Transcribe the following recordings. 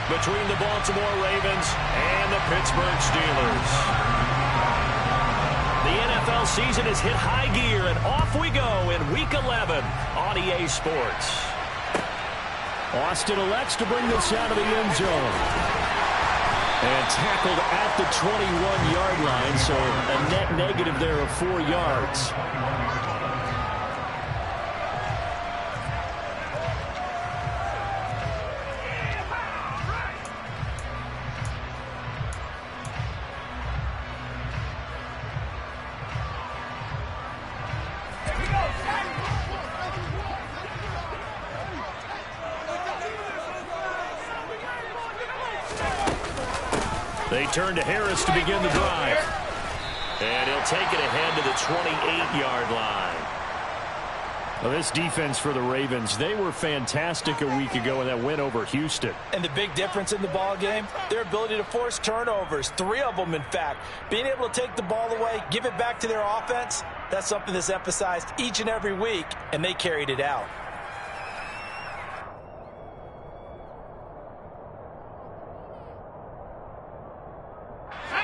between the Baltimore Ravens and the Pittsburgh Steelers. The NFL season has hit high gear, and off we go in Week 11 on EA Sports. Austin elects to bring this out of the end zone. And tackled at the 21-yard line, so a net negative there of 4 yards. They turn to Harris to begin the drive. And he'll take it ahead to the 28-yard line. Well, this defense for the Ravens, they were fantastic a week ago in that win over Houston. And the big difference in the ball game, their ability to force turnovers, 3 of them in fact. Being able to take the ball away, give it back to their offense, that's something that's emphasized each and every week, and they carried it out.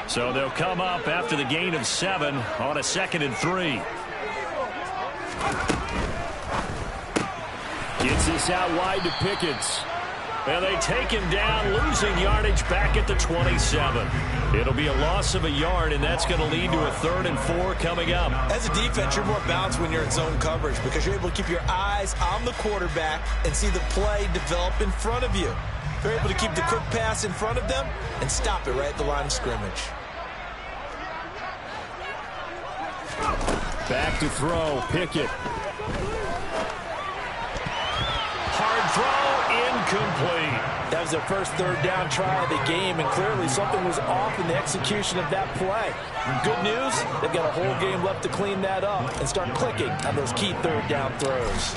So they'll come up after the gain of 7 on a 2nd and 3. Gets this out wide to Pickett. And they take him down, losing yardage back at the 27. It'll be a loss of a yard, and that's going to lead to a 3rd and 4 coming up. As a defense, you're more balanced when you're in zone coverage because you're able to keep your eyes on the quarterback and see the play develop in front of you. They're able to keep the quick pass in front of them and stop it right at the line of scrimmage. Back to throw, Pickett. Hard throw, incomplete. That was their first 3rd down try of the game, and clearly something was off in the execution of that play. Good news, they've got a whole game left to clean that up and start clicking on those key 3rd down throws.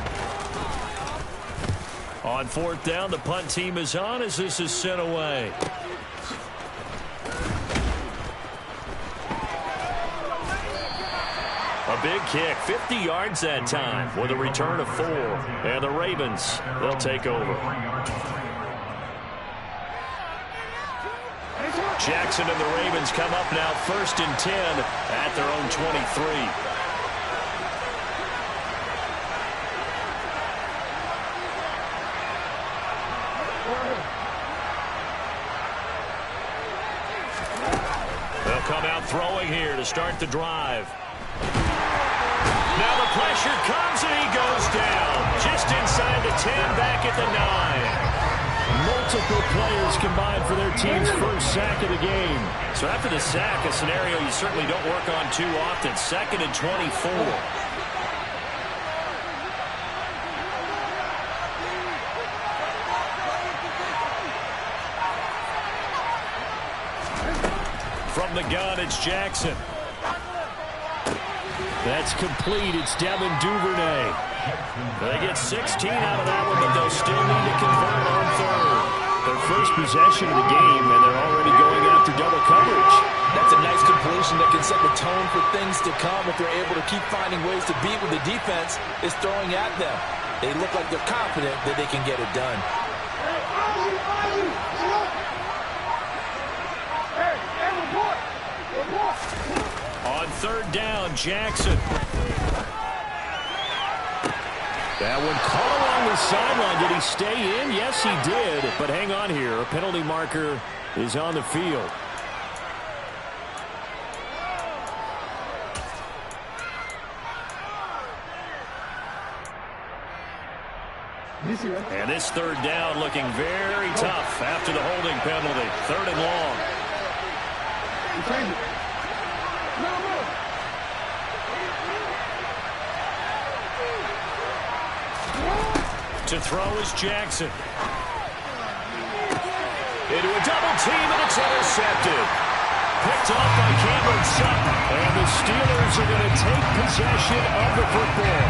On 4th down, the punt team is on as this is sent away. A big kick, 50 yards that time with a return of 4. And the Ravens, they'll take over. Jackson and the Ravens come up now 1st and 10 at their own 23. They'll come out throwing here to start the drive. Now the pressure comes and he goes down. Just inside the 10, back at the 9. Multiple players combined for their team's first sack of the game. So after the sack, a scenario you certainly don't work on too often. 2nd and 24. From the gun, it's Jackson. That's complete. It's Devin Duvernay. They get 16 out of that one, but they'll still need to convert on 3rd. Their first possession of the game, and they're already going after double coverage. That's a nice completion that can set the tone for things to come if they're able to keep finding ways to beat what the defense is throwing at them. They look like they're confident that they can get it done. On 3rd down, Jackson. That one caught along the sideline. Did he stay in? Yes, he did. But hang on here. A penalty marker is on the field. And this 3rd down looking very tough after the holding penalty. 3rd and long. To throw is Jackson. Into a double team, and it's intercepted. Picked off by Cameron Sutton. And the Steelers are going to take possession of the football.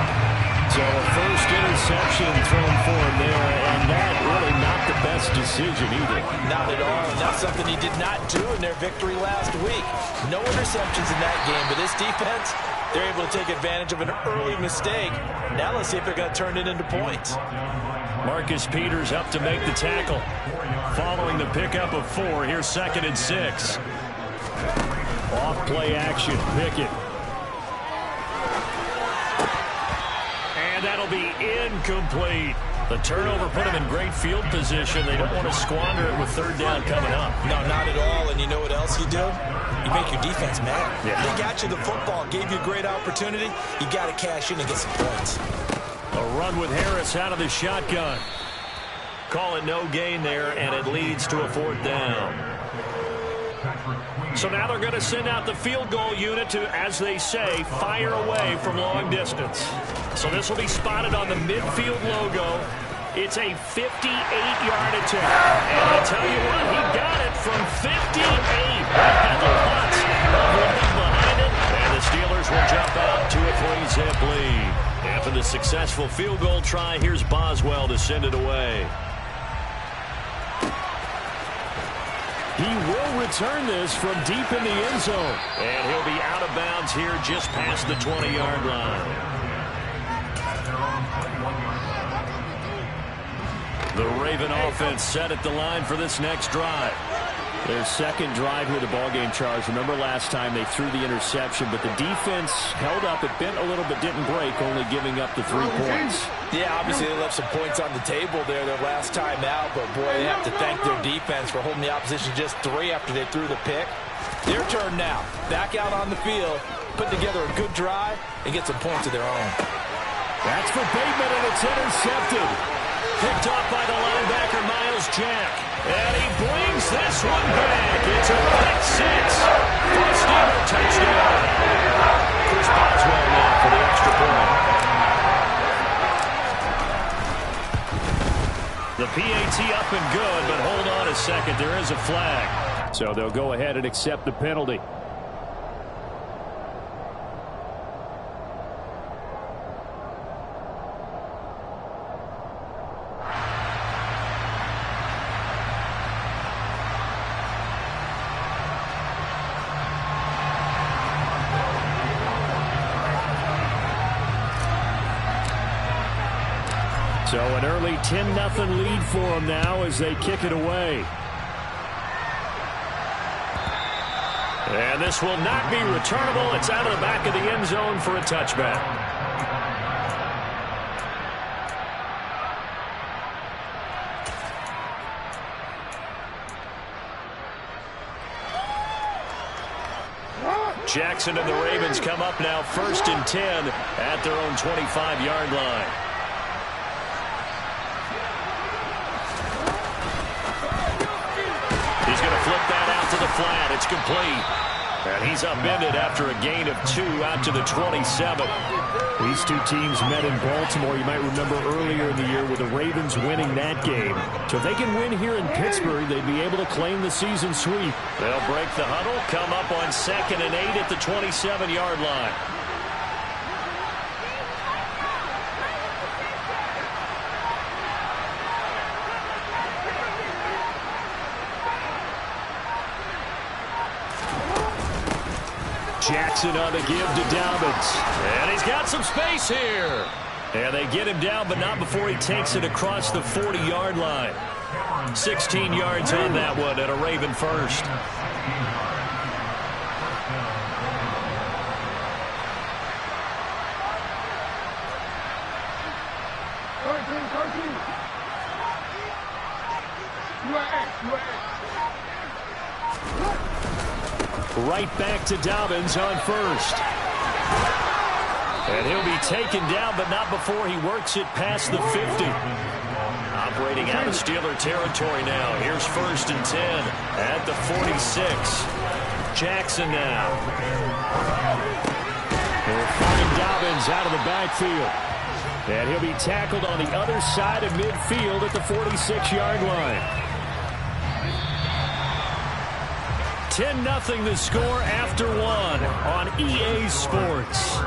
So a first interception thrown for him there, and that really not the best decision either. Not at all, and that's something he did not do in their victory last week. No interceptions in that game, but this defense, they're able to take advantage of an early mistake. Now let's see if they're going to turn it into points. Marcus Peters up to make the tackle. Following the pickup of 4, here's 2nd and 6. Off play action, Pickett. And that'll be incomplete. The turnover put him in great field position. They don't want to squander it with 3rd down coming up. No, not at all. And you know what else you do? You make your defense mad. Yeah. They got you the football, gave you a great opportunity. You got to cash in and get some points. A run with Harris out of the shotgun. Call it no gain there, and it leads to a 4th down. So now they're going to send out the field goal unit to, as they say, fire away from long distance. So this will be spotted on the midfield logo. It's a 58-yard attempt. And I'll tell you what, he got it from 58. Had lots of room behind it. And the Steelers will jump out to a 3-zip lead. After the successful field goal try, here's Boswell to send it away. He will return this from deep in the end zone. And he'll be out of bounds here just past the 20-yard line. The Raven offense set at the line for this next drive. Their second drive here, the ballgame, Charles. Remember last time they threw the interception, but the defense held up. It bent a little but didn't break, only giving up the 3 points. Yeah, obviously they left some points on the table there their last time out, but boy, they have to thank their defense for holding the opposition just 3 after they threw the pick. Their turn now. Back out on the field, put together a good drive, and get some points of their own. That's for Bateman, and it's intercepted. Picked off by the linebacker, Miles Jack. And he brings this one back. It's a pick 6. First Steeler touchdown. Chris Boswell now for the extra point. The PAT up and good, but hold on a second. There is a flag. So they'll go ahead and accept the penalty. So an early 10-0 lead for them now as they kick it away. And this will not be returnable. It's out of the back of the end zone for a touchback. Jackson and the Ravens come up now 1st and 10 at their own 25-yard line. He's going to flip that out to the flat. It's complete. And he's upended after a gain of 2 out to the 27. These two teams met in Baltimore. You might remember earlier in the year with the Ravens winning that game. So if they can win here in Pittsburgh, they'd be able to claim the season sweep. They'll break the huddle, come up on 2nd and 8 at the 27-yard line. Jackson on the give to Dobbins. And he's got some space here. And they get him down, but not before he takes it across the 40-yard line. 16 yards on that one at a Raven first. Right back to Dobbins on first. And he'll be taken down, but not before he works it past the 50. Operating out of Steeler territory now. Here's 1st and 10 at the 46. Jackson now. They'll find Dobbins out of the backfield. And he'll be tackled on the other side of midfield at the 46-yard line. 10-0 the score after 1 on EA Sports.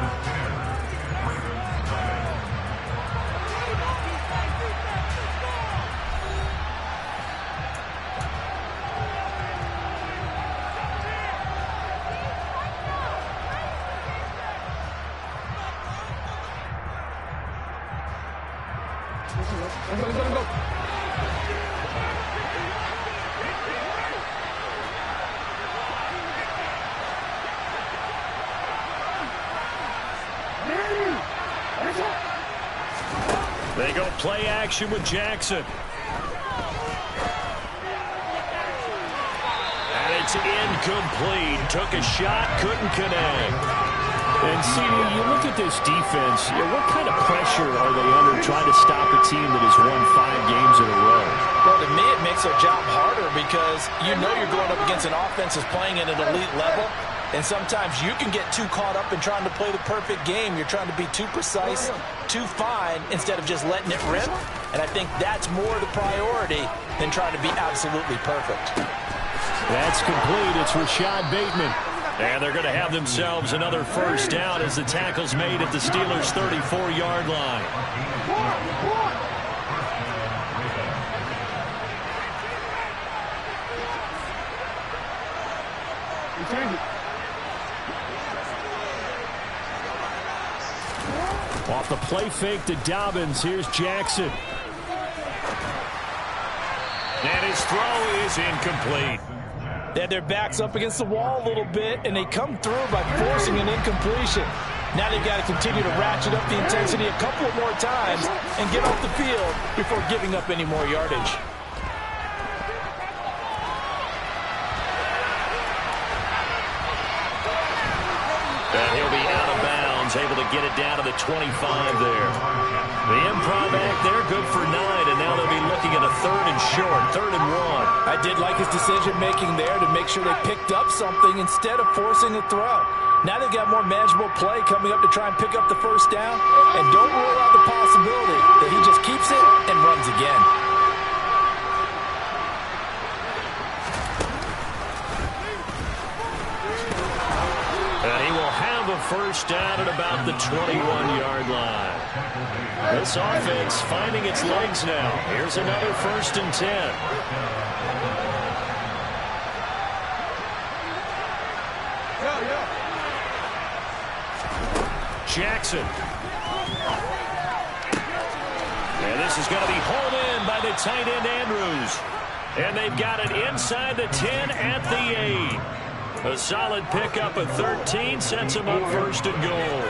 go play action with Jackson. And it's incomplete. Took a shot, couldn't connect. And see, you look at this defense, what kind of pressure are they under trying to stop a team that has won 5 games in a row? Well, to me, it makes their job harder because you know you're going up against an offense that's playing at an elite level. And sometimes you can get too caught up in trying to play the perfect game. You're trying to be too precise, too fine, instead of just letting it rip. And I think that's more the priority than trying to be absolutely perfect. That's complete. It's Rashad Bateman. And they're going to have themselves another first down as the tackle's made at the Steelers' 34-yard line. Off the play fake to Dobbins. Here's Jackson. And his throw is incomplete. They had their backs up against the wall a little bit, and they come through by forcing an incompletion. Now they've got to continue to ratchet up the intensity a couple of more times and get off the field before giving up any more yardage. And he'll be out of bounds, able to get it down to the 25 there. The improv act there, good for 9, and now they'll be looking at a 3rd and short, 3rd and 1. I did like his decision-making there to make sure they picked up something instead of forcing a throw. Now they've got more manageable play coming up to try and pick up the first down, and don't rule out the possibility that he just keeps it and runs again. And he will have a first down at about the 21-yard line. This offense finding its legs now. Here's another 1st and 10. Jackson. And this is going to be hauled in by the tight end Andrews. And they've got it inside the 10 at the 8. A solid pickup of 13 sets him up 1st and goal.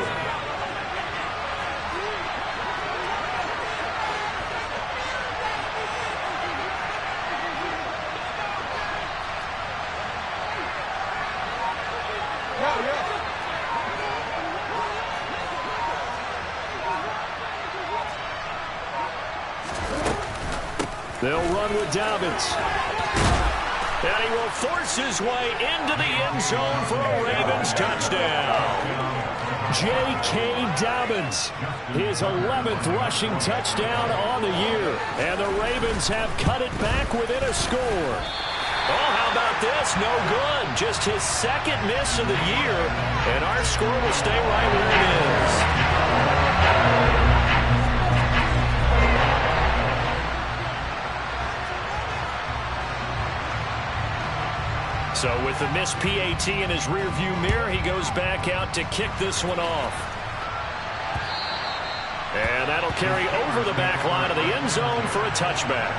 They'll run with Dobbins. And he will force his way into the end zone for a Ravens touchdown. J.K. Dobbins, his 11th rushing touchdown on the year. And the Ravens have cut it back within a score. Oh, how about this? No good. Just his 2nd miss of the year. And our score will stay right where it is. So with the missed PAT in his rearview mirror, he goes back out to kick this one off. And that'll carry over the back line of the end zone for a touchback.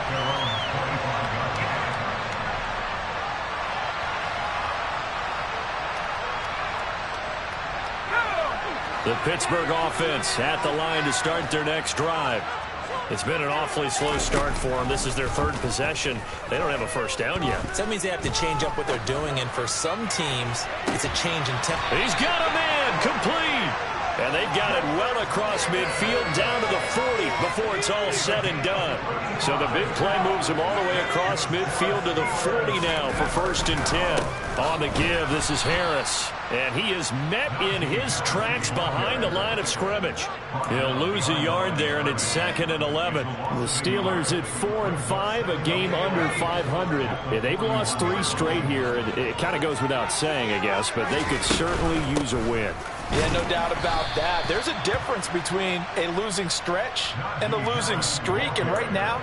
The Pittsburgh offense at the line to start their next drive. It's been an awfully slow start for them. This is their 3rd possession. They don't have a first down yet. So that means they have to change up what they're doing, and for some teams, it's a change in tempo. He's got a man complete. And they've got it well across midfield down to the 40 before it's all said and done. So the big play moves him all the way across midfield to the 40 now for 1st and 10. On the give, this is Harris. And he is met in his tracks behind the line of scrimmage. He'll lose a yard there, and it's 2nd and 11. The Steelers at 4-5, a game under 500. Yeah, they've lost 3 straight here. It kind of goes without saying, I guess, but they could certainly use a win. Yeah, no doubt about that. There's a difference between a losing stretch and a losing streak, and right now,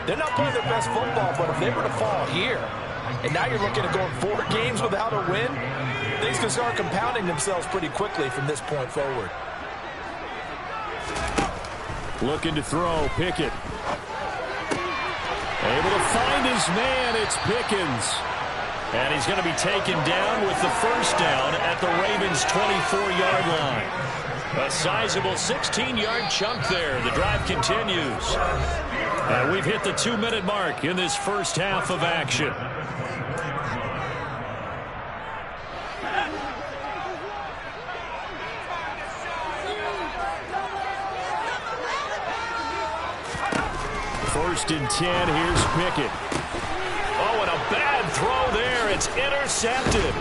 they're not playing their best football, but if they were to fall here, and now you're looking at going 4 games without a win, things can start compounding themselves pretty quickly from this point forward. Looking to throw, Pickett. Able to find his man, it's Pickens. And he's going to be taken down with the first down at the Ravens' 24-yard line. A sizable 16-yard chunk there. The drive continues. And we've hit the 2-minute mark in this first half of action. First and 10, here's Pickett. Oh, and a bad throw there. It's intercepted.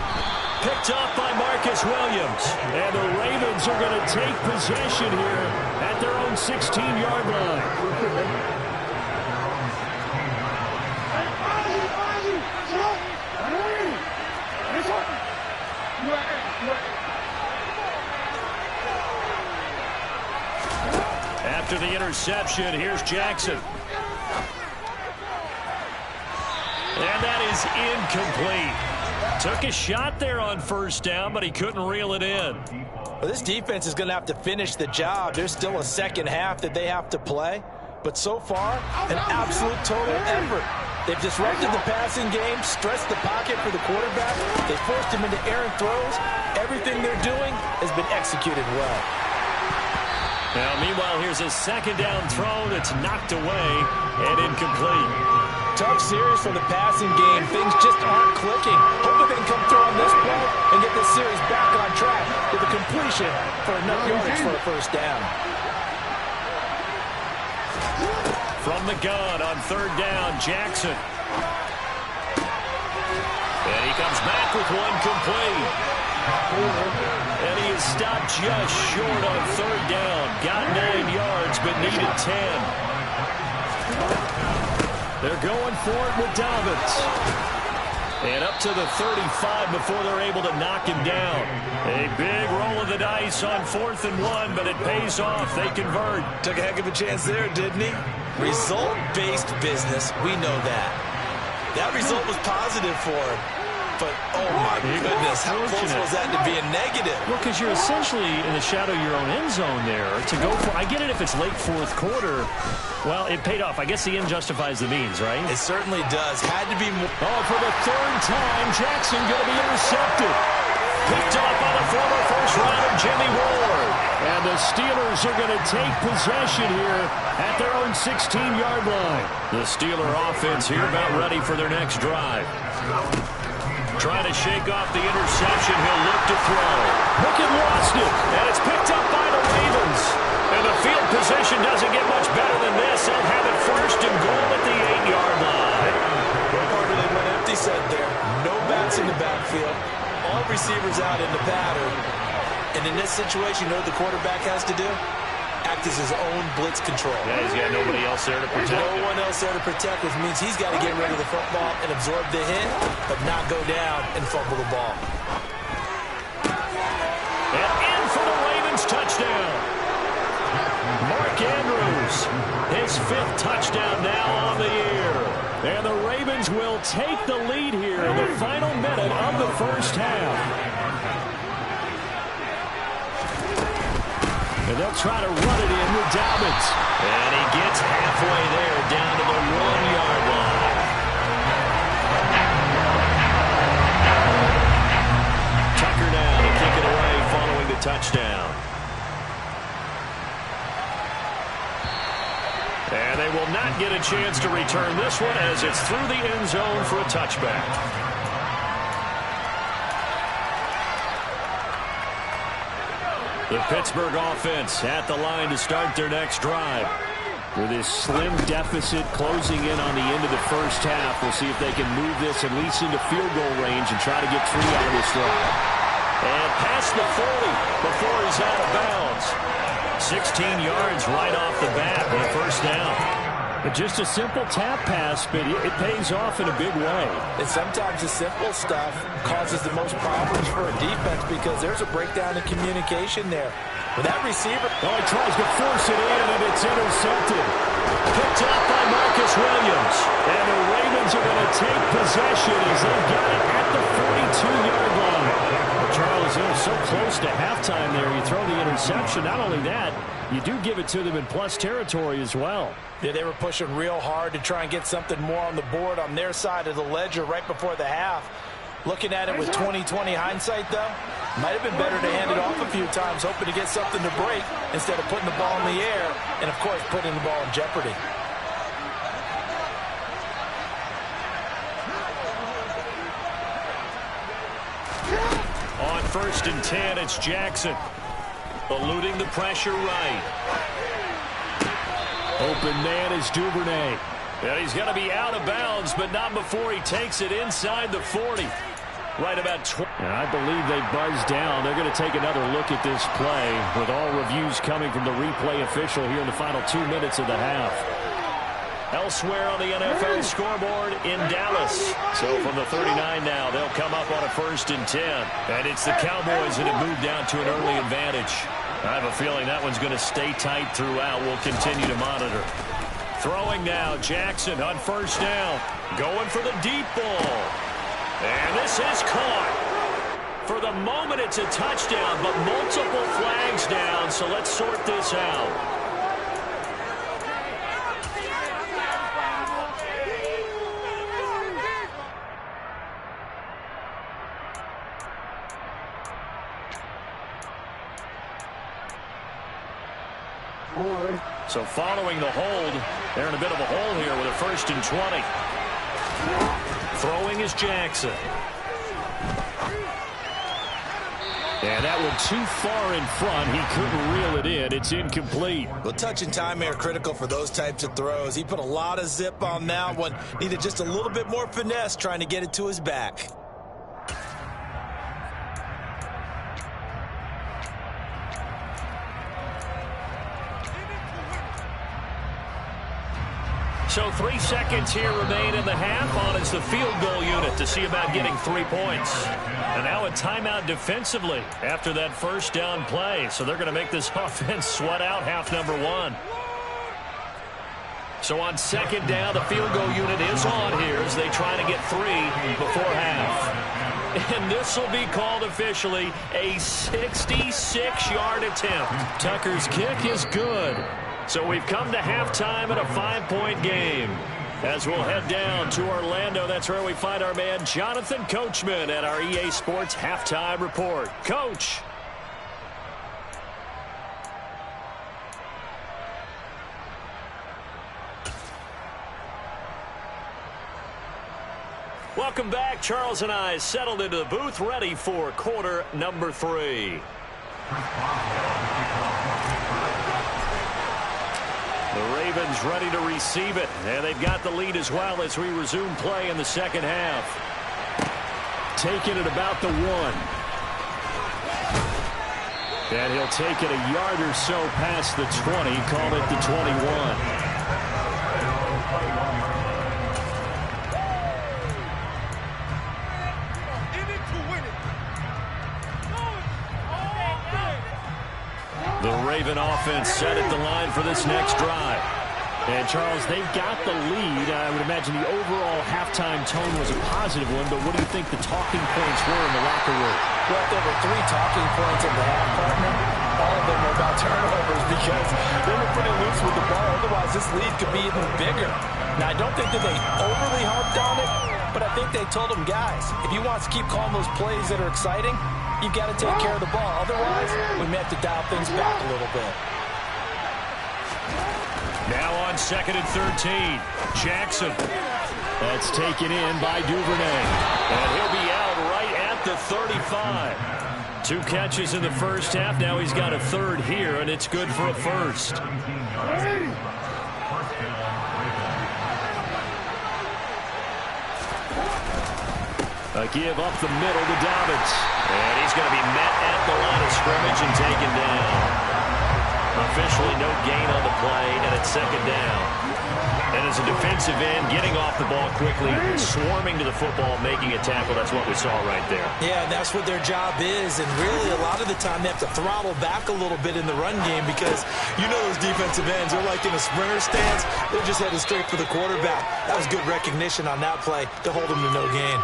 Picked up by Marcus Williams. And the Ravens are going to take possession here at their own 16-yard line. After the interception, here's Jackson. And that is incomplete. Took a shot there on first down, but he couldn't reel it in. Well, this defense is going to have to finish the job. There's still a second half that they have to play. But so far, an absolute total effort. They've disrupted the passing game, stressed the pocket for the quarterback. They forced him into errant throws. Everything they're doing has been executed well. Now, meanwhile, here's a second down throw that's knocked away and incomplete. Tough series for the passing game. Things just aren't clicking. Hopefully they can come through on this play and get this series back on track with a completion for enough yardage for a first down. From the gun on third down, Jackson. And he comes back with one complete. And he is stopped just short on third down. Got 9 yards, but needed 10. They're going for it with Dobbins. And up to the 35 before they're able to knock him down. A big roll of the dice on 4th and 1, but it pays off. They convert. Took a heck of a chance there, didn't he? Result-based business, we know that. That result was positive for him. But, oh my goodness, how close was that to being negative? Well, because you're essentially in the shadow of your own end zone there. To go for, I get it if it's late fourth quarter. Well, it paid off. I guess the end justifies the means, right? It certainly does. Had to be more. Oh, for the third time, Jackson going to be intercepted. Picked up by the former first-rounder Jimmy Ward. And the Steelers are going to take possession here at their own 16-yard line. The Steeler offense here about ready for their next drive. Trying to shake off the interception. He'll look to throw. Pickett lost it, and it's picked up by the Ravens. And the field position doesn't get much better than this. They'll have it first and goal at the 8-yard line. Well, Carter, they went empty set there. No backs in the backfield. All receivers out in the pattern. And in this situation, you know what the quarterback has to do? Act as his own blitz control. Yeah, he's got nobody else there to protect. No one else there to protect, which means he's got to get rid of the football and absorb the hit, but not go down and fumble the ball. And in for the Ravens touchdown. Mark Andrews, his 5th touchdown now on the year. And the Ravens will take the lead here in the final minute of the first half. And they'll try to run it in with Dobbins. And he gets halfway there, down to the 1-yard line. Tucker now to kick it away following the touchdown. And they will not get a chance to return this one as it's through the end zone for a touchback. The Pittsburgh offense at the line to start their next drive. With this slim deficit closing in on the end of the first half, we'll see if they can move this at least into field goal range and try to get 3 out of this drive. And past the 40 before he's out of bounds. 16 yards right off the bat with a first down. But just a simple tap pass, but it pays off in a big way. And sometimes the simple stuff causes the most problems for a defense because there's a breakdown in communication there. With that receiver, oh, he tries to force it in, and it's intercepted. Picked up by Marcus Williams. And the Ravens are going to take possession as they've got it at the 42-yard line. Well, Charles, so close to halftime there. You throw the interception. Not only that, you do give it to them in plus territory as well. Yeah, they were pushing real hard to try and get something more on the board on their side of the ledger right before the half. Looking at it with 20/20 hindsight, though, Might have been better to hand it off a few times, hoping to get something to break instead of putting the ball in the air and, of course, putting the ball in jeopardy. On 1st and 10, it's Jackson. Eluding the pressure right. Open man is Duvernay. And he's going to be out of bounds, but not before he takes it inside the 40. Right about 20. And I believe they buzzed down. They're going to take another look at this play with all reviews coming from the replay official here in the final 2 minutes of the half. Elsewhere on the NFL scoreboard in Dallas. So from the 39 now, they'll come up on a 1st and 10. And it's the Cowboys that have moved down to an early advantage. I have a feeling that one's going to stay tight throughout. We'll continue to monitor. Throwing now, Jackson on 1st down. Going for the deep ball. And this is caught. For the moment, it's a touchdown, but multiple flags down, so let's sort this out. So following the hold, they're in a bit of a hole here with a 1st and 20. Throwing is Jackson. And that one too far in front. He couldn't reel it in. It's incomplete. Well, touch and time are critical for those types of throws. He put a lot of zip on that one. Needed just a little bit more finesse trying to get it to his back. So 3 seconds here remain in the half. On is the field goal unit to see about getting 3 points. And now a timeout defensively after that 1st down play. So they're going to make this offense sweat out half number 1. So on 2nd down, the field goal unit is on here as they try to get 3 before half. And this will be called officially a 66-yard attempt. Tucker's kick is good. So we've come to halftime in a 5-point game. As we'll head down to Orlando, that's where we find our man Jonathan Coachman at our EA Sports Halftime Report. Coach. Welcome back. Charles and I settled into the booth ready for quarter number 3. The Ravens ready to receive it, and they've got the lead as well as we resume play in the 2nd half. Taking it about the 1. And he'll take it a yard or so past the 20, call it the 21. The Raven offense set at the line for this next drive. And, Charles, they've got the lead. I would imagine the overall halftime tone was a positive one, but what do you think the talking points were in the locker room? Well, there were 3 talking points in the half, partner. All of them were about turnovers because they were pretty loose with the ball. Otherwise, this lead could be even bigger. Now, I don't think that they overly harped on it, but I think they told them, guys, if you want to keep calling those plays that are exciting, you've got to take care of the ball. Otherwise, we may have to dial things back a little bit. Now on 2nd and 13, Jackson. That's taken in by Duvernay. And he'll be out right at the 35. 2 catches in the 1st half. Now he's got a 3rd here, and it's good for a 1st. A give up the middle to Dobbins. And he's going to be met at the line of scrimmage and taken down. Officially no gain on the play, and it's 2nd down. And as a defensive end, getting off the ball quickly, swarming to the football, making a tackle, that's what we saw right there. Yeah, that's what their job is, and really a lot of the time they have to throttle back a little bit in the run game because you know those defensive ends, they're like in a sprinter stance. They're just headed straight for the quarterback. That was good recognition on that play to hold them to no gain.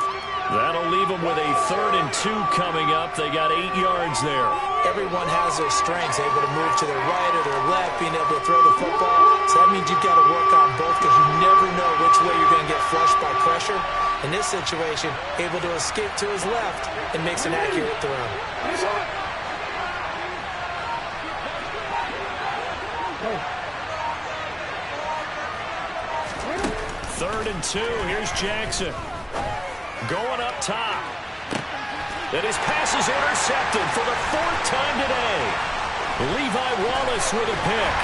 That'll leave them with a 3rd and 2 coming up. They got 8 yards there. Everyone has their strengths, able to move to their right or their left, being able to throw the football. So that means you've got to work on both because you never know which way you're going to get flushed by pressure. In this situation, able to escape to his left and makes an accurate throw. 3rd and 2. Here's Jackson. Going up top. And his pass is intercepted for the 4th time today. Levi Wallace with a pick.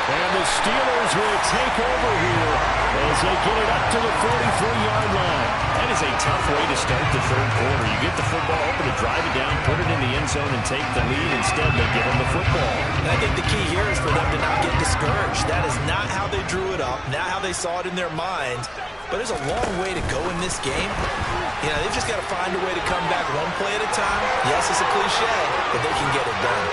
And the Steelers will take over here as they get it up to the 43-yard line. That is a tough way to start the 3rd quarter. You get the football open to drive it down, put it in the end zone, and take the lead. Instead, they give them the football. And I think the key here is for them to not get discouraged. That is not how they drew it up, not how they saw it in their minds. But there's a long way to go in this game. You know, they've just got to find a way to come back one play at a time. Yes, it's a cliche, but they can get it done.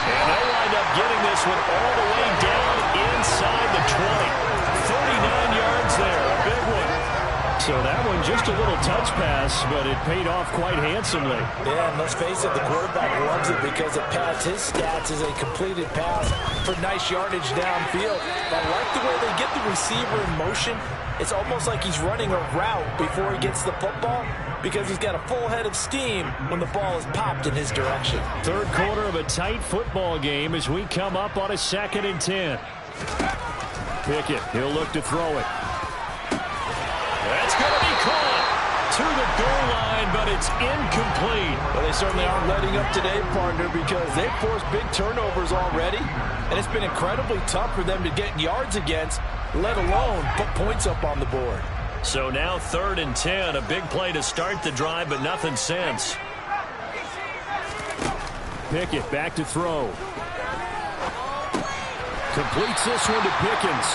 And they'll wind up getting this one all the way down inside the 20. 49 yards there, a big one. So that one just a little touch pass, but it paid off quite handsomely. Yeah, and let's face it, the quarterback loves it because it pads his stats as a completed pass for nice yardage downfield. I like the way they get the receiver in motion. It's almost like he's running a route before he gets the football because he's got a full head of steam when the ball is popped in his direction. 3rd quarter of a tight football game as we come up on a 2nd and 10. Pickett, he'll look to throw it. That's going to be caught to the goal line, but it's incomplete. Well, they certainly aren't letting up today, partner, because they've forced big turnovers already, and it's been incredibly tough for them to get yards against, let alone put points up on the board. So now 3rd and 10, a big play to start the drive, but nothing since. Pickett back to throw. Completes this one to Pickens.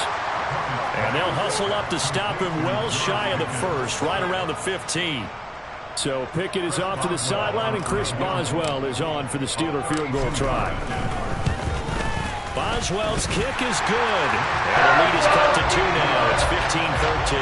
And they'll hustle up to stop him well shy of the 1st, right around the 15. So Pickett is off to the sideline, and Chris Boswell is on for the Steeler field goal try. Boswell's kick is good. And the lead is cut to 2 now. It's 15-13.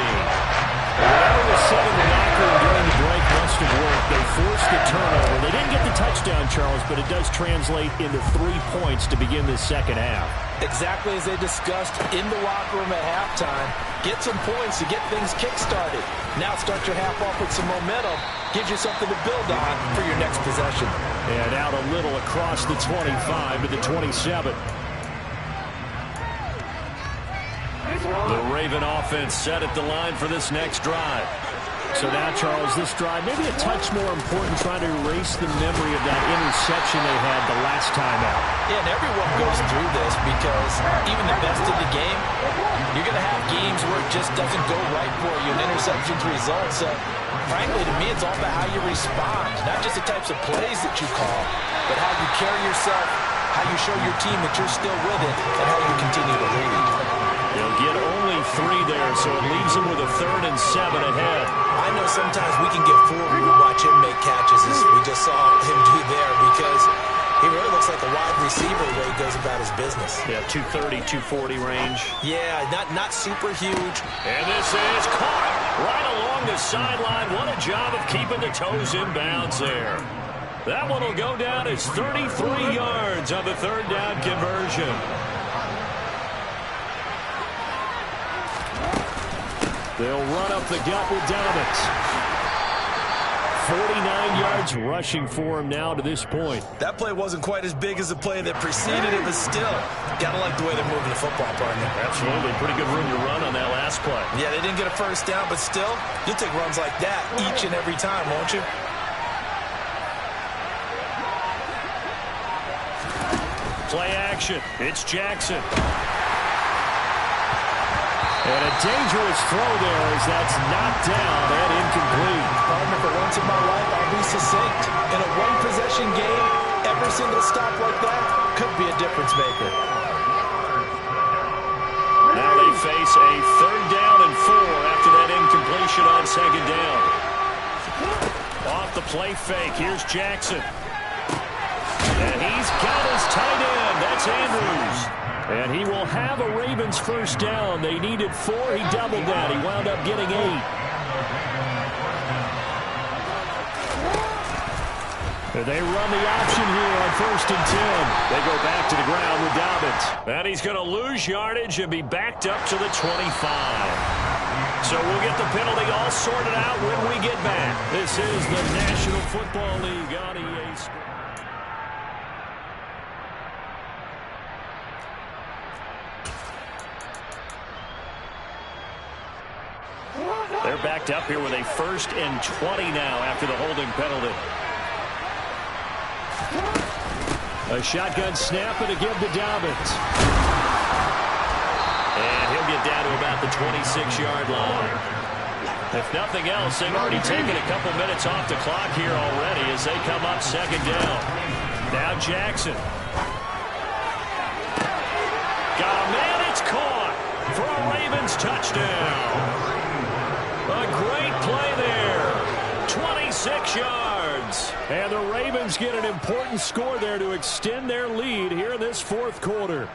Whatever was said in the locker room during the break must have worked. They forced the turnover. They didn't get the touchdown, Charles, but it does translate into 3 points to begin this 2nd half. Exactly as they discussed in the locker room at halftime. Get some points to get things kick-started. Now start your half off with some momentum. Gives you something to build on for your next possession. And out a little across the 25 to the 27. The Raven offense set at the line for this next drive. So now, Charles, this drive maybe a touch more important, trying to erase the memory of that interception they had the last time out. Yeah, and everyone goes through this because even the best of the game, you're going to have games where it just doesn't go right for you, and interceptions result. So, frankly, to me, it's all about how you respond, not just the types of plays that you call, but how you carry yourself, how you show your team that you're still with it, and how you continue to lead. They'll get only 3 there, so it leaves them with a 3rd and 7 ahead. I know sometimes we can get fooled when we watch him make catches, as we just saw him do there, because he really looks like a wide receiver the way he goes about his business. Yeah, 230, 240 range. Yeah, not super huge. And this is caught right along the sideline. What a job of keeping the toes in bounds there. That one will go down as 33 yards on the 3rd down conversion. They'll run up the gut with Donovan. 49 yards rushing for him now to this point. That play wasn't quite as big as the play that preceded it, but still, gotta like the way they're moving the football, partner. Absolutely. Pretty good room to run on that last play. Yeah, they didn't get a 1st down, but still, you'll take runs like that each and every time, won't you? Play action. It's Jackson. And a dangerous throw there as that's knocked down and incomplete. Partner, for once in my life, I'll be succinct. In a one-possession game, every single stop like that could be a difference maker. Now they face a 3rd down and 4 after that incompletion on 2nd down. Off the play fake, here's Jackson. And he's got his tight end. That's Andrews. And he will have a Ravens 1st down. They needed 4. He doubled that. He wound up getting 8. They run the option here on 1st and 10. They go back to the ground with Dobbins. And he's going to lose yardage and be backed up to the 25. So we'll get the penalty all sorted out when we get back. This is the National Football League on EA Sports. They're backed up here with a 1st and 20 now after the holding penalty. A shotgun snap and a give to Dobbins. And he'll get down to about the 26-yard line. If nothing else, they've already taken a couple minutes off the clock here already as they come up 2nd down. Now Jackson. Got a man, it's caught for a Ravens touchdown. A great play there. 26 yards. And the Ravens get an important score there to extend their lead here in this 4th quarter.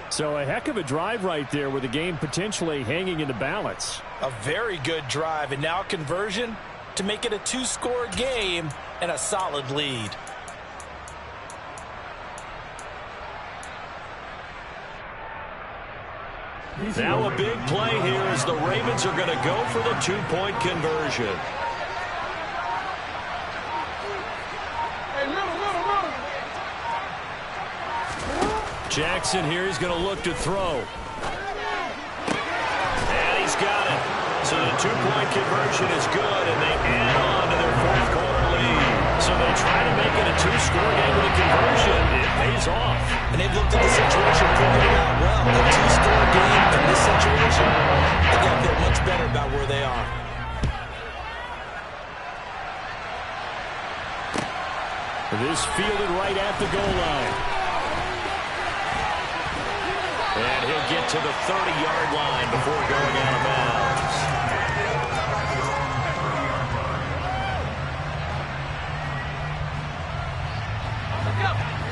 So a heck of a drive right there with the game potentially hanging in the balance. A very good drive, and now conversion to make it a 2-score game and a solid lead. Now a big play here as the Ravens are going to go for the 2-point conversion. Jackson here is going to look to throw. And he's got it. So the 2-point conversion is good, and they add on to their 4th quarter lead. So they try to make it a 2-score game with a conversion. It pays off. And they've looked at the situation, figured it out well. A 2-score game in this situation, they got to feel much better about where they are. This fielded right at the goal line. And he'll get to the 30-yard line before going out of bounds.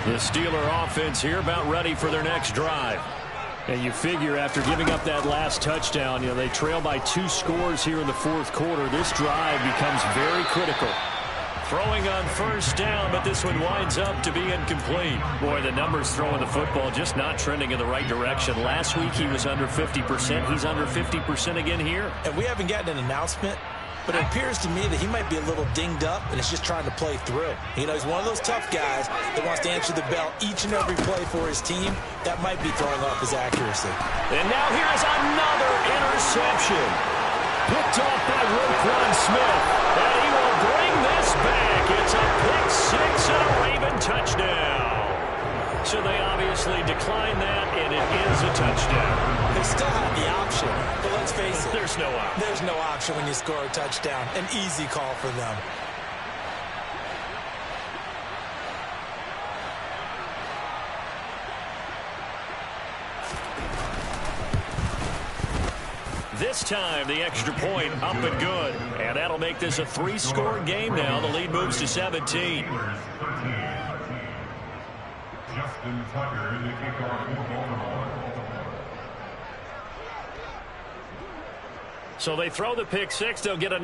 The Steeler offense here about ready for their next drive. And you figure after giving up that last touchdown, they trail by 2 scores here in the 4th quarter. This drive becomes very critical. Throwing on 1st down, but this one winds up to be incomplete. Boy, the numbers throwing the football just not trending in the right direction. Last week he was under 50%. He's under 50% again here. And we haven't gotten an announcement, but it appears to me that he might be a little dinged up and is just trying to play through. He's one of those tough guys that wants to answer the bell each and every play for his team. That might be throwing off his accuracy. And now here's another interception. Picked off by Roquan Smith. And he will bring this back. It's a pick 6 and a Raven touchdown. So they obviously declined that, and it is a touchdown. They still have the option, but let's face it. There's no option. There's no option when you score a touchdown. An easy call for them. This time, the extra point up and good. And that'll make this a 3-score game now. The lead moves to 17. So they throw the pick 6. They'll get another.